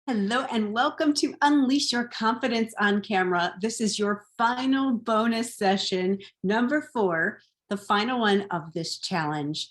Hello and welcome to Unleash Your Confidence on Camera. This is your final bonus session, number 4, the final one of this challenge.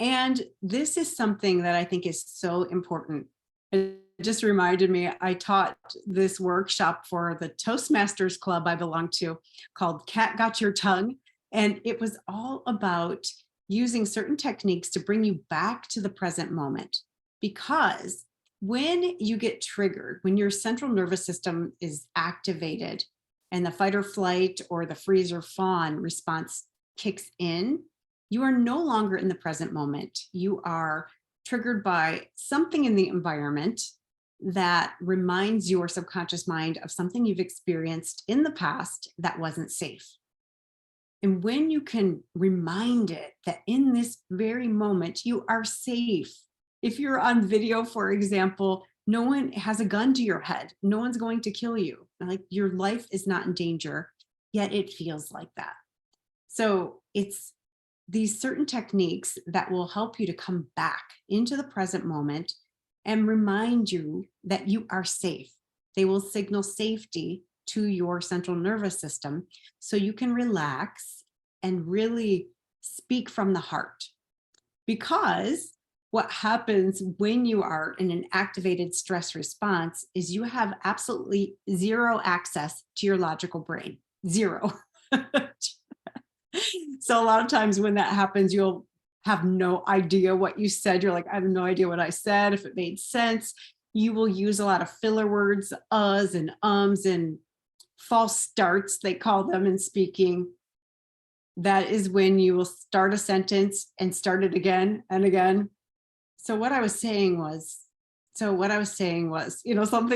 And this is something that I think is so important. It just reminded me, I taught this workshop for the Toastmasters Club I belong to called Cat Got Your Tongue. And it was all about using certain techniques to bring you back to the present moment. Because when you get triggered, when your central nervous system is activated and the fight or flight or the freeze or fawn response kicks in, you are no longer in the present moment. You are triggered by something in the environment that reminds your subconscious mind of something you've experienced in the past that wasn't safe. And when you can remind it that in this very moment, you are safe. If you're on video, for example, no one has a gun to your head. No one's going to kill you. Like your life is not in danger, yet it feels like that. So it's these certain techniques that will help you to come back into the present moment and remind you that you are safe. They will signal safety to your central nervous system so you can relax and really speak from the heart. Because what happens when you are in an activated stress response is you have absolutely zero access to your logical brain, zero. So a lot of times when that happens, you'll have no idea what you said. You're like, I have no idea what I said, if it made sense. You will use a lot of filler words, uhs and ums and false starts, they call them in speaking. That is when you will start a sentence and start it again and again. So what I was saying was, something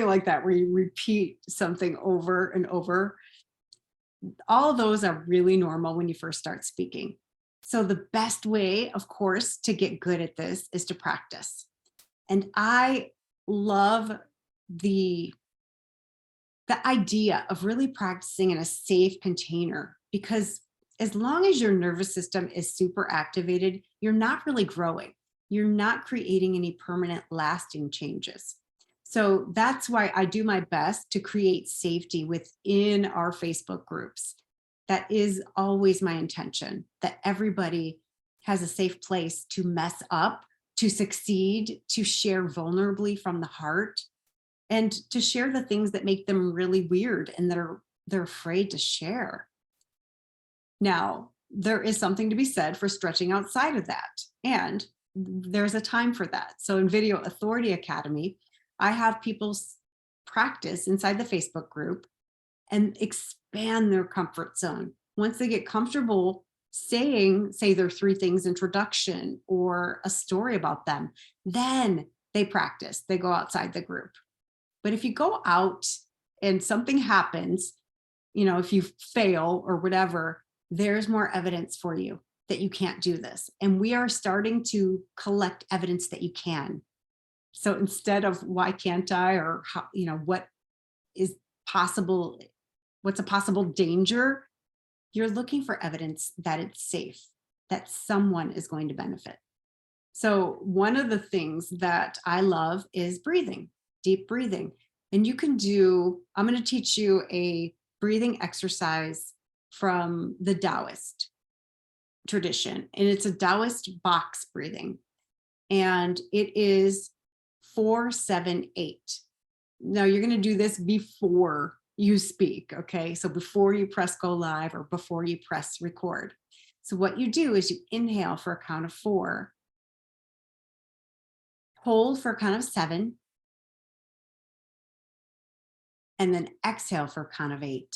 like that, where you repeat something over and over. All of those are really normal when you first start speaking. So the best way, of course, to get good at this is to practice. And I love the idea of really practicing in a safe container, because as long as your nervous system is super activated, you're not really growing. You're not creating any permanent lasting changes. So that's why I do my best to create safety within our Facebook groups. That is always my intention, that everybody has a safe place to mess up, to succeed, to share vulnerably from the heart, and to share the things that make them really weird and that they're afraid to share. Now, there is something to be said for stretching outside of that, and there's a time for that. So in Video Authority Academy, I have people practice inside the Facebook group and expand their comfort zone. Once they get comfortable say their 3 things introduction or a story about them, then they practice, they go outside the group. But if you go out and something happens, if you fail or whatever, there's more evidence for you that you can't do this. And we are starting to collect evidence that you can. So instead of why can't I, or how, what is possible, what's a possible danger, you're looking for evidence that it's safe, that someone is going to benefit. So one of the things that I love is breathing, deep breathing. And you can I'm going to teach you a breathing exercise from the Taoist tradition. And it's a Taoist box breathing. And it is 4-7-8. Now you're going to do this before you speak. Okay. So before you press go live or before you press record. So what you do is you inhale for a count of 4, hold for a count of 7, and then exhale for a count of 8.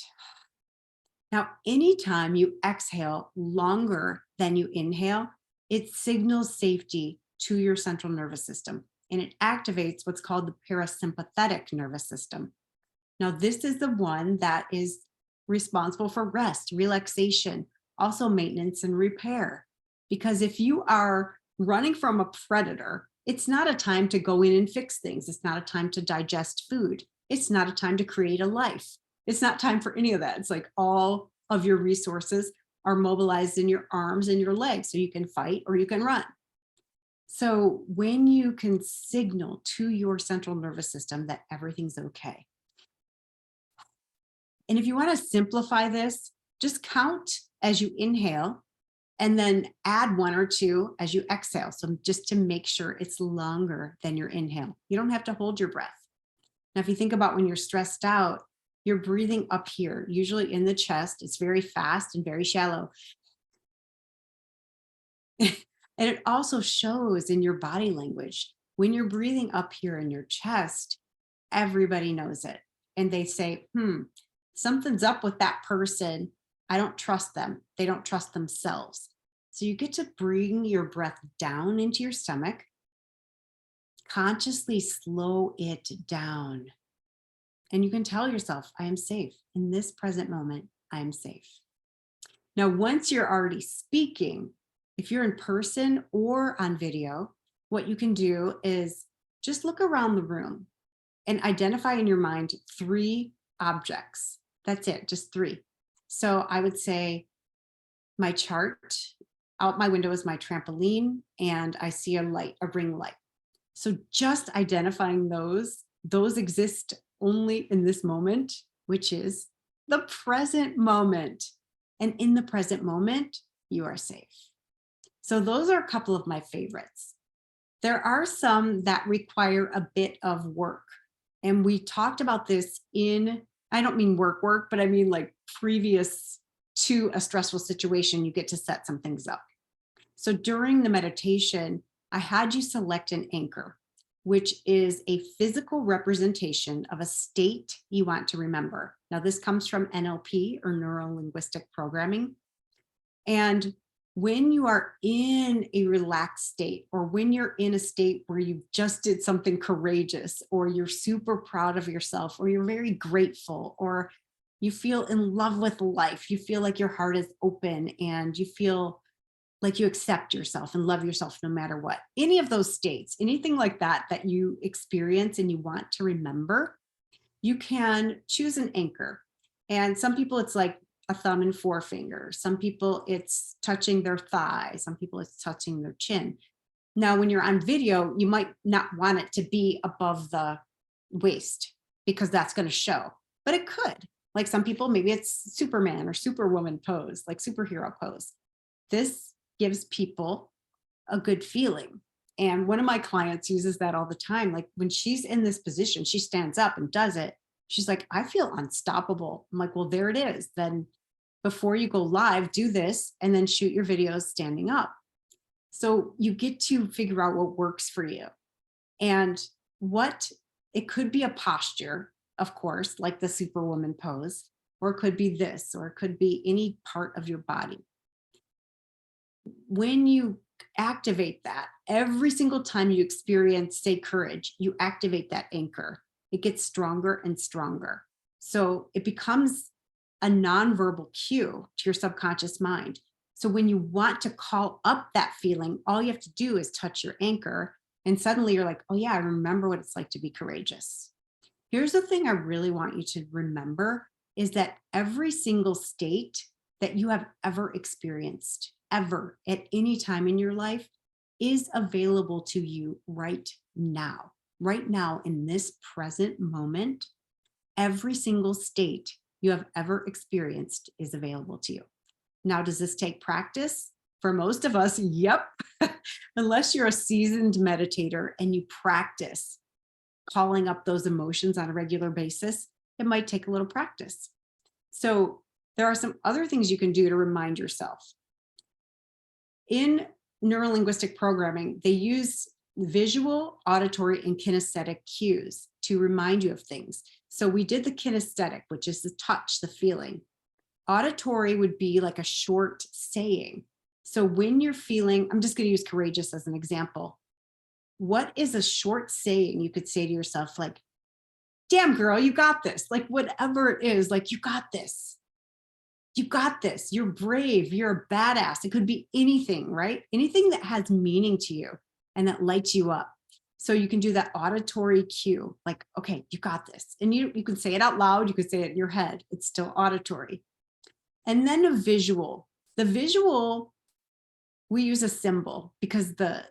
Now, anytime you exhale longer than you inhale, it signals safety to your central nervous system, and it activates what's called the parasympathetic nervous system. Now, this is the one that is responsible for rest, relaxation, also maintenance and repair. Because if you are running from a predator, it's not a time to go in and fix things. It's not a time to digest food. It's not a time to create a life. It's not time for any of that. It's like all of your resources are mobilized in your arms and your legs, so you can fight or you can run. So when you can signal to your central nervous system that everything's okay. And if you want to simplify this, just count as you inhale and then add one or two as you exhale. So just to make sure it's longer than your inhale. You don't have to hold your breath. Now, if you think about when you're stressed out, you're breathing up here, usually in the chest. It's very fast and very shallow. And it also shows in your body language. When you're breathing up here in your chest, everybody knows it. And they say, something's up with that person. I don't trust them. They don't trust themselves. So you get to bring your breath down into your stomach, consciously slow it down. And you can tell yourself, I am safe. In this present moment, I am safe. Now, once you're already speaking, if you're in person or on video, what you can do is just look around the room and identify in your mind 3 objects. That's it, just 3. So I would say my chart, out my window is my trampoline, and I see a light, a ring light. So just identifying those exist only in this moment, which is the present moment. And in the present moment, you are safe. So those are a couple of my favorites. There are some that require a bit of work. And we talked about this in, I don't mean work, but I mean like previous to a stressful situation, you get to set some things up. So during the meditation, I had you select an anchor, which is a physical representation of a state you want to remember. Now, this comes from NLP, or neuro linguistic programming. And when you are in a relaxed state, or when you're in a state where you just did something courageous, or you're super proud of yourself, or you're very grateful, or you feel in love with life, you feel like your heart is open and you feel like you accept yourself and love yourself no matter what. Any of those states, anything like that that you experience and you want to remember, you can choose an anchor. And some people it's like a thumb and forefinger. Some people it's touching their thigh. Some people it's touching their chin. Now, when you're on video, you might not want it to be above the waist because that's going to show, but it could. Like some people, maybe it's Superman or Superwoman pose, like superhero pose. This gives people a good feeling. And one of my clients uses that all the time. Like when she's in this position, she stands up and does it. She's like, I feel unstoppable. I'm like, well, there it is. Then before you go live, do this and then shoot your videos standing up. So you get to figure out what works for you. And what it could be a posture, of course, like the Superwoman pose, or it could be this, or it could be any part of your body. When you activate that, every single time you experience, say, courage, you activate that anchor. It gets stronger and stronger. So it becomes a nonverbal cue to your subconscious mind. So when you want to call up that feeling, all you have to do is touch your anchor. And suddenly you're like, oh, yeah, I remember what it's like to be courageous. Here's the thing I really want you to remember is that every single state that you have ever experienced, ever at any time in your life, is available to you right now. Right now, in this present moment, every single state you have ever experienced is available to you. Now, does this take practice? For most of us, yep. Unless you're a seasoned meditator and you practice calling up those emotions on a regular basis, it might take a little practice. So there are some other things you can do to remind yourself. In neurolinguistic programming, they use visual, auditory, and kinesthetic cues to remind you of things. So we did the kinesthetic, which is the touch, the feeling. Auditory would be like a short saying. So when you're feeling, I'm just going to use courageous as an example. What is a short saying you could say to yourself, like, damn girl, you got this. Like whatever it is, like you got this. You got this. You're brave. You're a badass. It could be anything, right? Anything that has meaning to you and that lights you up. So you can do that auditory cue, like, okay, you got this. And you can say it out loud. You could say it in your head. It's still auditory. And then a visual. The visual, we use a symbol because the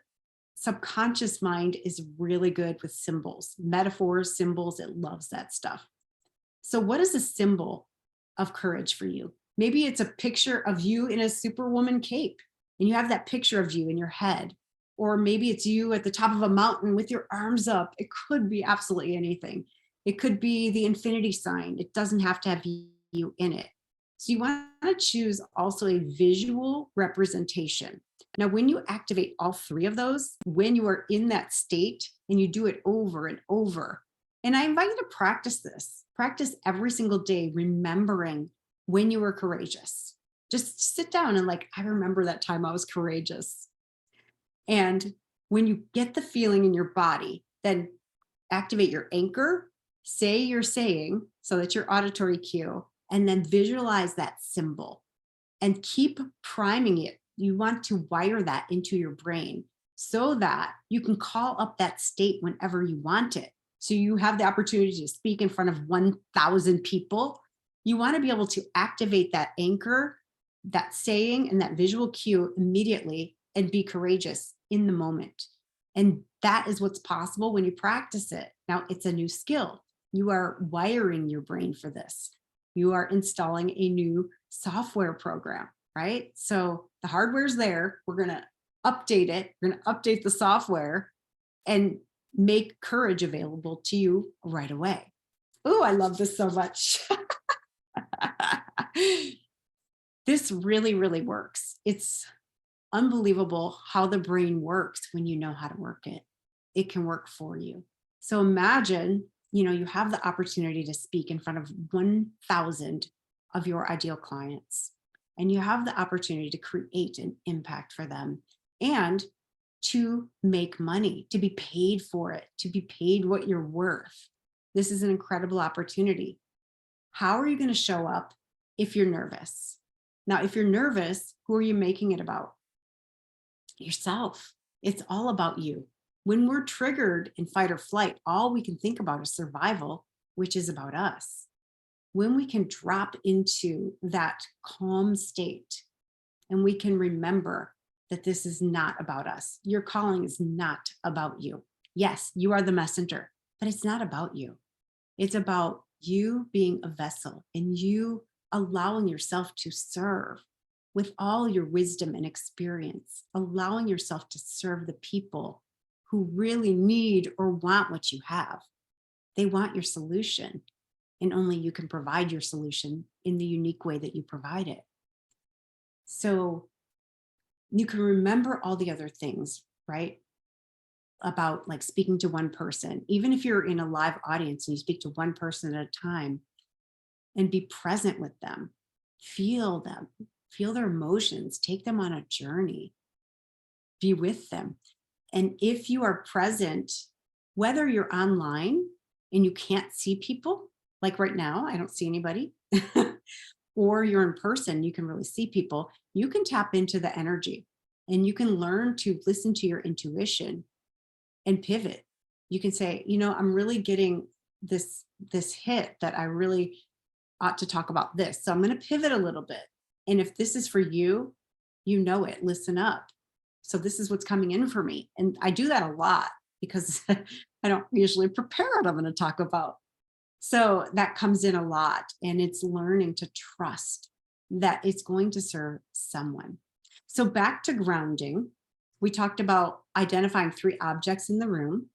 subconscious mind is really good with symbols, metaphors, symbols. It loves that stuff. So, what is a symbol of courage for you? Maybe it's a picture of you in a superwoman cape and you have that picture of you in your head. Or maybe it's you at the top of a mountain with your arms up. It could be absolutely anything. It could be the infinity sign. It doesn't have to have you in it. So you want to choose also a visual representation. Now, when you activate all three of those, when you are in that state and you do it over and over, and I invite you to practice this, practice every single day, remembering when you were courageous. Just sit down and like, I remember that time I was courageous. And when you get the feeling in your body, then activate your anchor, say your saying, so that's your auditory cue, and then visualize that symbol and keep priming it. You want to wire that into your brain so that you can call up that state whenever you want it. So you have the opportunity to speak in front of 1,000 people. You want to be able to activate that anchor, that saying, and that visual cue immediately and be courageous in the moment. And that is what's possible when you practice it. Now, it's a new skill. You are wiring your brain for this. You are installing a new software program, right? So the hardware's there. We're going to update it. We're going to update the software and make courage available to you right away. Oh, I love this so much. This really, really works. It's unbelievable how the brain works when you know how to work it. It can work for you. So imagine, you have the opportunity to speak in front of 1,000 of your ideal clients, and you have the opportunity to create an impact for them and to make money, to be paid for it, to be paid what you're worth. This is an incredible opportunity. How are you going to show up if you're nervous? Now, if you're nervous, who are you making it about? Yourself. It's all about you. When we're triggered in fight or flight, all we can think about is survival, which is about us. When we can drop into that calm state and we can remember that this is not about us, your calling is not about you. Yes, you are the messenger, but it's not about you. It's about you being a vessel and you allowing yourself to serve with all your wisdom and experience, allowing yourself to serve the people who really need or want what you have. They want your solution, and only you can provide your solution in the unique way that you provide it. So you can remember all the other things, right? About like speaking to one person, even if you're in a live audience and you speak to one person at a time, and be present with them, feel them, feel their emotions, take them on a journey, be with them. And if you are present, whether you're online and you can't see people, like right now, I don't see anybody, or you're in person, you can really see people, you can tap into the energy and you can learn to listen to your intuition and pivot. You can say, I'm really getting this hit that I really ought to talk about this. So I'm going to pivot a little bit. And if this is for you, it, listen up. So this is what's coming in for me. And I do that a lot because I don't usually prepare what I'm going to talk about. So that comes in a lot, and it's learning to trust that it's going to serve someone. So back to grounding, we talked about identifying 3 objects in the room,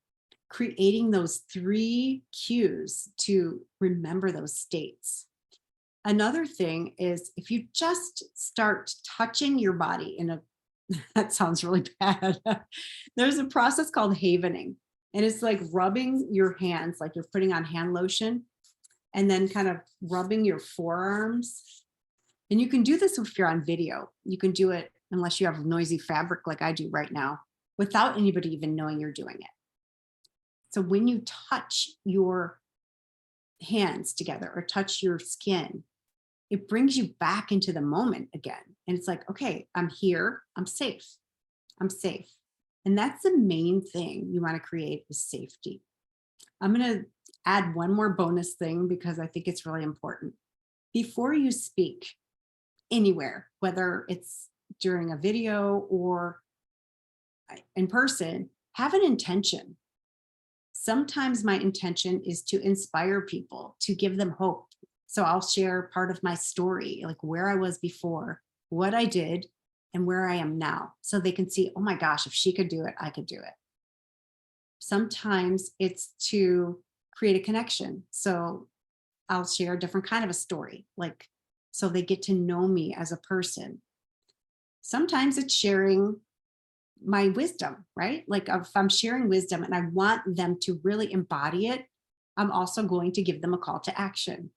creating those 3 cues to remember those states. Another thing is if you just start touching your body that sounds really bad. There's a process called havening, and it's like rubbing your hands, like you're putting on hand lotion, and then kind of rubbing your forearms. And you can do this if you're on video. You can do it unless you have noisy fabric like I do right now, without anybody even knowing you're doing it. So when you touch your hands together or touch your skin, it brings you back into the moment again. And it's like, okay, I'm here. I'm safe. I'm safe. And that's the main thing you want to create is safety. I'm going to add one more bonus thing because I think it's really important. Before you speak anywhere, whether it's during a video or in person, Have an intention. Sometimes my intention is to inspire people, to give them hope. So I'll share part of my story, like where I was before, what I did, and where I am now. So they can see, oh my gosh, if she could do it, I could do it. Sometimes it's to create a connection. So I'll share a different kind of a story, like so they get to know me as a person. Sometimes it's sharing my wisdom, right? Like if I'm sharing wisdom and I want them to really embody it, I'm also going to give them a call to action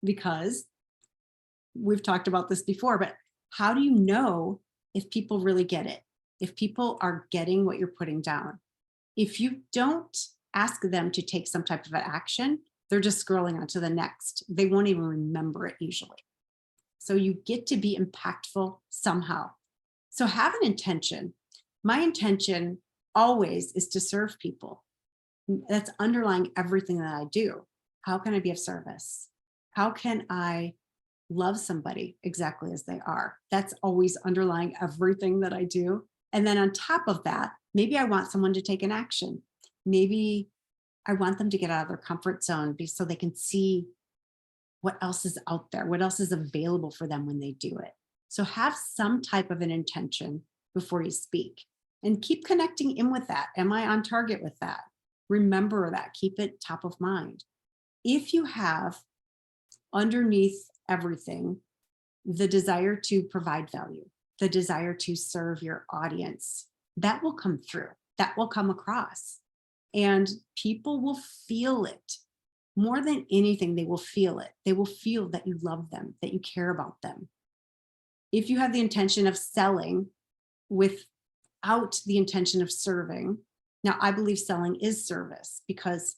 because we've talked about this before, but how do you know if people really get it? If people are getting what you're putting down? If you don't ask them to take some type of an action, they're just scrolling on to the next. They won't even remember it usually. So you get to be impactful somehow. So have an intention. My intention always is to serve people. That's underlying everything that I do. How can I be of service? How can I love somebody exactly as they are? That's always underlying everything that I do. And then on top of that, maybe I want someone to take an action. Maybe I want them to get out of their comfort zone so they can see what else is out there, what else is available for them when they do it. So have some type of an intention before you speak and keep connecting in with that. Am I on target with that? Remember that, keep it top of mind. If you have underneath everything, the desire to provide value, the desire to serve your audience, that will come through, that will come across, and people will feel it. More than anything, they will feel it. They will feel that you love them, that you care about them. If you have the intention of selling without the intention of serving, now I believe selling is service because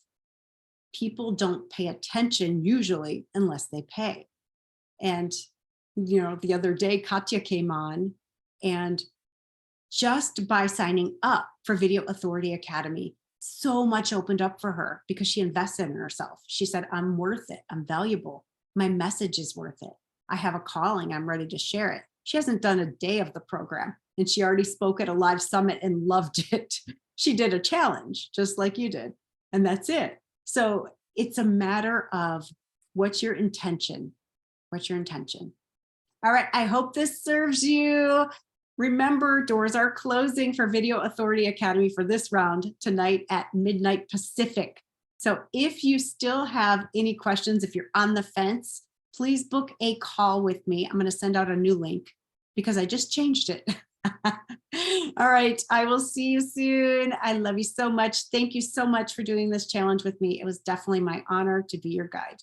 people don't pay attention usually unless they pay. And, the other day, Katya came on, and just by signing up for Video Authority Academy, so much opened up for her because she invested in herself. She said, I'm worth it. I'm valuable. My message is worth it. I have a calling. I'm ready to share it. She hasn't done a day of the program, and she already spoke at a live summit and loved it. She did a challenge just like you did, and that's it. So it's a matter of what's your intention? What's your intention? All right. I hope this serves you. Remember, doors are closing for Video Authority Academy for this round tonight at midnight Pacific. So if you still have any questions, if you're on the fence, please book a call with me. I'm going to send out a new link because I just changed it. All right. I will see you soon. I love you so much. Thank you so much for doing this challenge with me. It was definitely my honor to be your guide.